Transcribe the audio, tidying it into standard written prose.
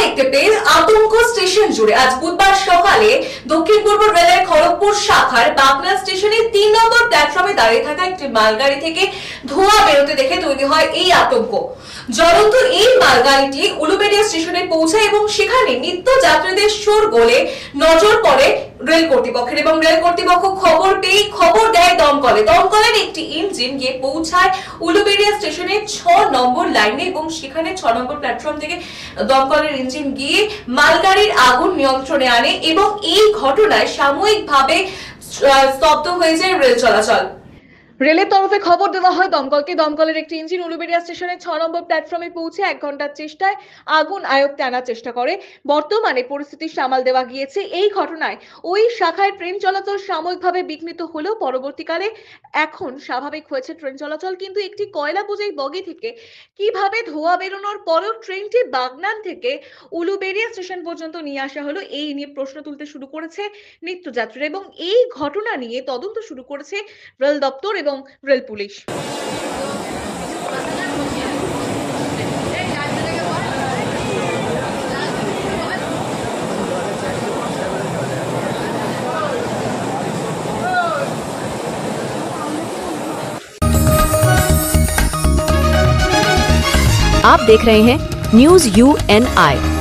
দেখতে পেয়ে আতঙ্ক স্টেশন জুড়ে। আজ বুধবার সকালে দক্ষিণ পূর্ব রেলের খড়গপুর শাখার বাগনা স্টেশনে ৩ নম্বর প্ল্যাটফর্মে দাঁড়িয়ে থাকা একটি মালগাড়ি থেকে ধোঁয়া বেরোতে দেখে তৈরি হয় এই আতঙ্ক। জ্বলন্ত এই মালগাড়িটি উলুবেড়িয়া স্টেশনে পৌঁছায় এবং সেখানে নিত্য যাত্রীদের শোরগোলে নজর পড়ে রেল কর্তৃপক্ষের, এবং রেল কর্তৃপক্ষ খবর পেয়ে খবর দেয় দমকলের একটি ইঞ্জিন গিয়ে পৌঁছায় উলুবেড়িয়া স্টেশনের ৬ নম্বর লাইনে, এবং সেখানে ৬ নম্বর প্ল্যাটফর্ম থেকে দমকলের ইঞ্জিন গিয়ে মালগাড়ির আগুন নিয়ন্ত্রণে আনে এবং এই ঘটনায় সাময়িকভাবে স্তব্ধ হয়ে যায় রেল চলাচল। রেলের তরফে খবর দেওয়া হয় দমকলকে। দমকলের একটি ইঞ্জিন উলুবেড়িয়া স্টেশনের ৬ নম্বর প্ল্যাটফর্মে পৌঁছে ১ ঘন্টার চেষ্টায় আগুন আয়ত্তে আনার চেষ্টা করে। বর্তমানে পরিস্থিতি সামাল দেওয়া গিয়েছে। এই ঘটনায় ওই শাখায় ট্রেন চলাচল সাময়িকভাবে বিঘ্নিত হলেও পরবর্তীকালে এখন স্বাভাবিক হয়েছে ট্রেন চলাচল। কিন্তু একটি কয়লা বোঝাই বগি থেকে কিভাবে ধোঁয়া বেরোনোর পরেও ট্রেনটি বাগনান থেকে উলুবেড়িয়া স্টেশন পর্যন্ত নিয়ে আসা হলো, এই নিয়ে প্রশ্ন তুলতে শুরু করেছে নিত্যযাত্রীরা, এবং এই ঘটনা নিয়ে তদন্ত শুরু করেছে রেল দপ্তর এবং রেল পুলিশ। आप देख रहे हैं न्यूज़ UNI।